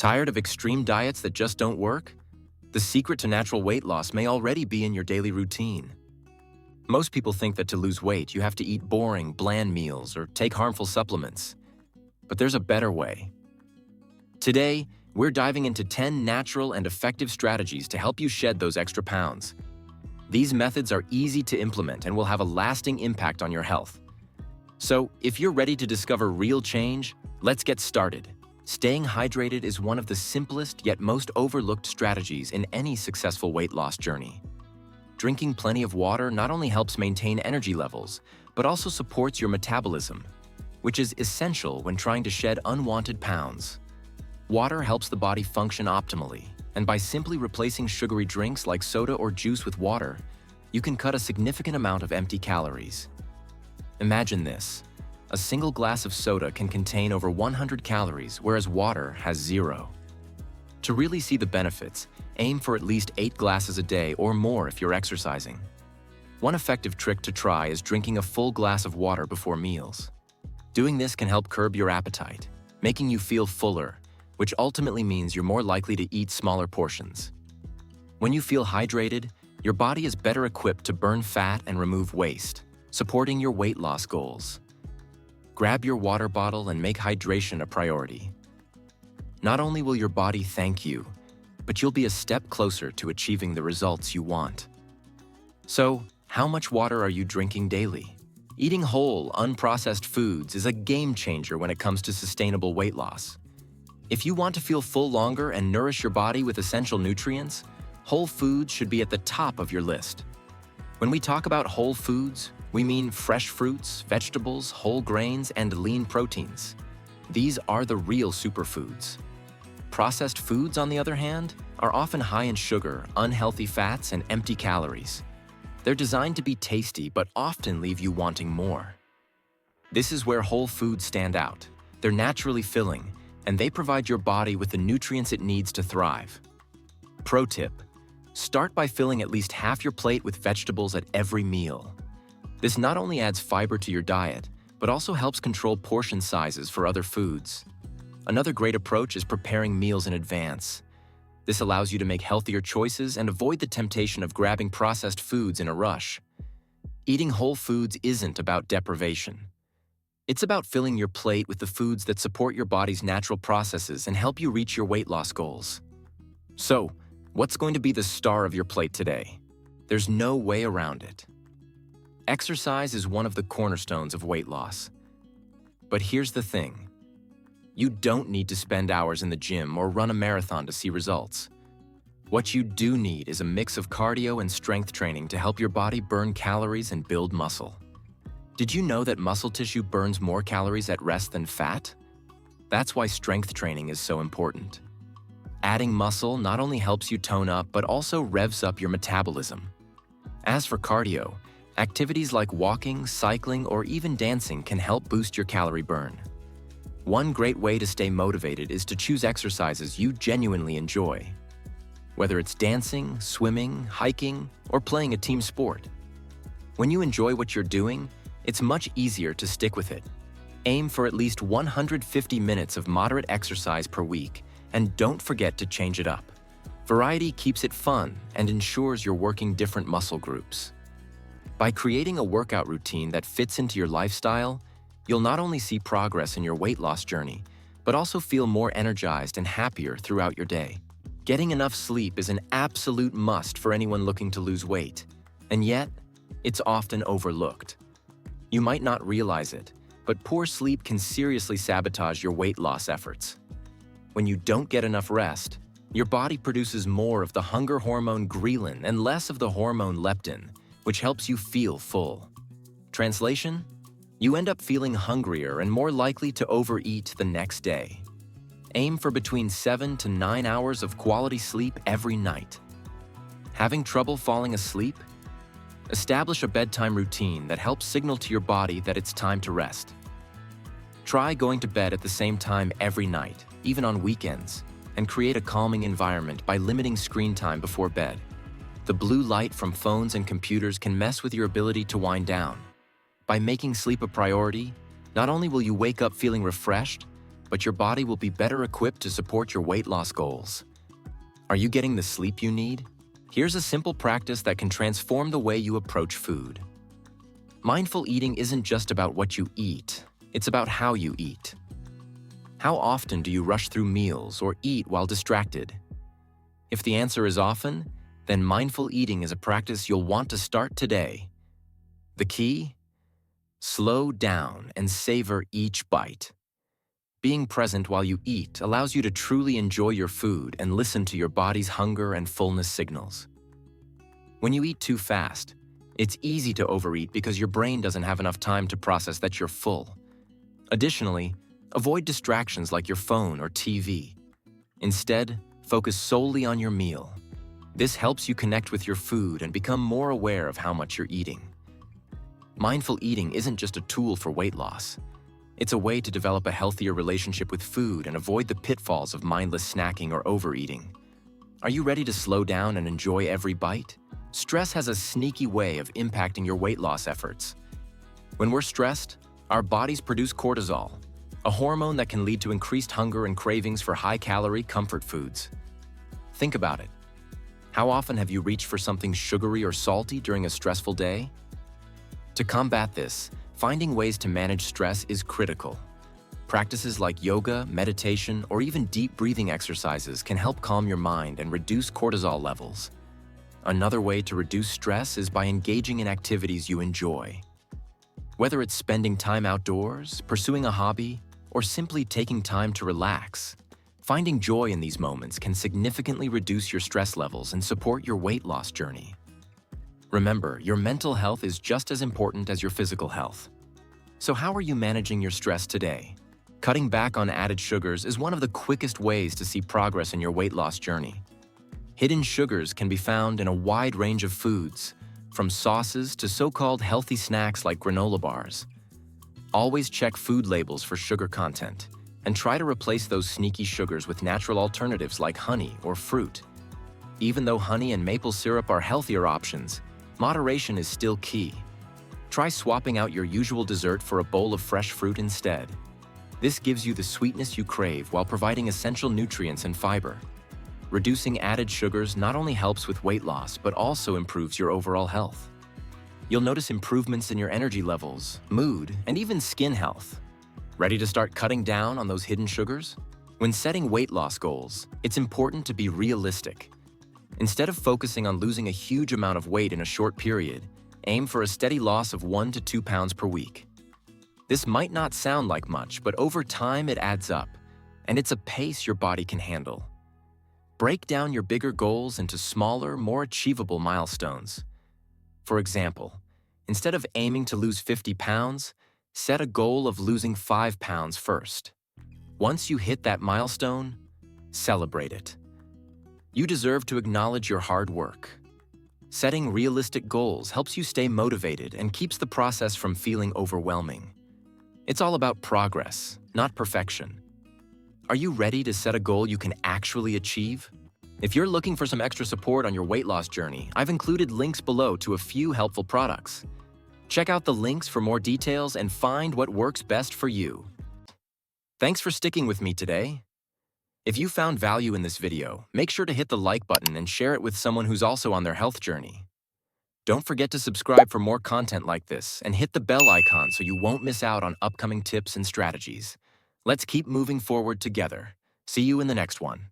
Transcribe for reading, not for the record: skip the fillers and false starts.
Tired of extreme diets that just don't work? The secret to natural weight loss may already be in your daily routine. Most people think that to lose weight, you have to eat boring, bland meals or take harmful supplements. But there's a better way. Today, we're diving into 10 natural and effective strategies to help you shed those extra pounds. These methods are easy to implement and will have a lasting impact on your health. So, if you're ready to discover real change, let's get started. Staying hydrated is one of the simplest yet most overlooked strategies in any successful weight loss journey. Drinking plenty of water not only helps maintain energy levels, but also supports your metabolism, which is essential when trying to shed unwanted pounds. Water helps the body function optimally, and by simply replacing sugary drinks like soda or juice with water, you can cut a significant amount of empty calories. Imagine this. A single glass of soda can contain over 100 calories, whereas water has 0. To really see the benefits, aim for at least 8 glasses a day or more if you're exercising. One effective trick to try is drinking a full glass of water before meals. Doing this can help curb your appetite, making you feel fuller, which ultimately means you're more likely to eat smaller portions. When you feel hydrated, your body is better equipped to burn fat and remove waste, supporting your weight loss goals. Grab your water bottle and make hydration a priority. Not only will your body thank you, but you'll be a step closer to achieving the results you want. So, how much water are you drinking daily? Eating whole, unprocessed foods is a game changer when it comes to sustainable weight loss. If you want to feel full longer and nourish your body with essential nutrients, whole foods should be at the top of your list. When we talk about whole foods, we mean fresh fruits, vegetables, whole grains, and lean proteins. These are the real superfoods. Processed foods, on the other hand, are often high in sugar, unhealthy fats, and empty calories. They're designed to be tasty, but often leave you wanting more. This is where whole foods stand out. They're naturally filling, and they provide your body with the nutrients it needs to thrive. Pro tip: start by filling at least half your plate with vegetables at every meal. This not only adds fiber to your diet, but also helps control portion sizes for other foods. Another great approach is preparing meals in advance. This allows you to make healthier choices and avoid the temptation of grabbing processed foods in a rush. Eating whole foods isn't about deprivation. It's about filling your plate with the foods that support your body's natural processes and help you reach your weight loss goals. So, what's going to be the star of your plate today? There's no way around it. Exercise is one of the cornerstones of weight loss. But here's the thing. You don't need to spend hours in the gym or run a marathon to see results. What you do need is a mix of cardio and strength training to help your body burn calories and build muscle. Did you know that muscle tissue burns more calories at rest than fat? That's why strength training is so important. Adding muscle not only helps you tone up, but also revs up your metabolism. As for cardio, activities like walking, cycling, or even dancing can help boost your calorie burn. One great way to stay motivated is to choose exercises you genuinely enjoy. Whether it's dancing, swimming, hiking, or playing a team sport. When you enjoy what you're doing, it's much easier to stick with it. Aim for at least 150 minutes of moderate exercise per week, and don't forget to change it up. Variety keeps it fun and ensures you're working different muscle groups. By creating a workout routine that fits into your lifestyle, you'll not only see progress in your weight loss journey, but also feel more energized and happier throughout your day. Getting enough sleep is an absolute must for anyone looking to lose weight, and yet, it's often overlooked. You might not realize it, but poor sleep can seriously sabotage your weight loss efforts. When you don't get enough rest, your body produces more of the hunger hormone ghrelin and less of the hormone leptin, which helps you feel full. Translation? You end up feeling hungrier and more likely to overeat the next day. Aim for between 7 to 9 hours of quality sleep every night. Having trouble falling asleep? Establish a bedtime routine that helps signal to your body that it's time to rest. Try going to bed at the same time every night, even on weekends, and create a calming environment by limiting screen time before bed. The blue light from phones and computers can mess with your ability to wind down. By making sleep a priority, not only will you wake up feeling refreshed, but your body will be better equipped to support your weight loss goals. Are you getting the sleep you need? Here's a simple practice that can transform the way you approach food. Mindful eating isn't just about what you eat, it's about how you eat. How often do you rush through meals or eat while distracted? If the answer is often, then mindful eating is a practice you'll want to start today. The key? Slow down and savor each bite. Being present while you eat allows you to truly enjoy your food and listen to your body's hunger and fullness signals. When you eat too fast, it's easy to overeat because your brain doesn't have enough time to process that you're full. Additionally, avoid distractions like your phone or TV. Instead, focus solely on your meal. This helps you connect with your food and become more aware of how much you're eating. Mindful eating isn't just a tool for weight loss. It's a way to develop a healthier relationship with food and avoid the pitfalls of mindless snacking or overeating. Are you ready to slow down and enjoy every bite? Stress has a sneaky way of impacting your weight loss efforts. When we're stressed, our bodies produce cortisol, a hormone that can lead to increased hunger and cravings for high-calorie comfort foods. Think about it. How often have you reached for something sugary or salty during a stressful day? To combat this, finding ways to manage stress is critical. Practices like yoga, meditation, or even deep breathing exercises can help calm your mind and reduce cortisol levels. Another way to reduce stress is by engaging in activities you enjoy. Whether it's spending time outdoors, pursuing a hobby, or simply taking time to relax, finding joy in these moments can significantly reduce your stress levels and support your weight loss journey. Remember, your mental health is just as important as your physical health. So how are you managing your stress today? Cutting back on added sugars is one of the quickest ways to see progress in your weight loss journey. Hidden sugars can be found in a wide range of foods, from sauces to so-called healthy snacks like granola bars. Always check food labels for sugar content, and try to replace those sneaky sugars with natural alternatives like honey or fruit. Even though honey and maple syrup are healthier options, moderation is still key. Try swapping out your usual dessert for a bowl of fresh fruit instead. This gives you the sweetness you crave while providing essential nutrients and fiber. Reducing added sugars not only helps with weight loss, but also improves your overall health. You'll notice improvements in your energy levels, mood, and even skin health. Ready to start cutting down on those hidden sugars? When setting weight loss goals, it's important to be realistic. Instead of focusing on losing a huge amount of weight in a short period, aim for a steady loss of 1 to 2 pounds per week. This might not sound like much, but over time it adds up, and it's a pace your body can handle. Break down your bigger goals into smaller, more achievable milestones. For example, instead of aiming to lose 50 pounds, set a goal of losing 5 pounds first. Once you hit that milestone, celebrate it. You deserve to acknowledge your hard work. Setting realistic goals helps you stay motivated and keeps the process from feeling overwhelming. It's all about progress, not perfection. Are you ready to set a goal you can actually achieve? If you're looking for some extra support on your weight loss journey, I've included links below to a few helpful products. Check out the links for more details and find what works best for you. Thanks for sticking with me today. If you found value in this video, make sure to hit the like button and share it with someone who's also on their health journey. Don't forget to subscribe for more content like this and hit the bell icon so you won't miss out on upcoming tips and strategies. Let's keep moving forward together. See you in the next one.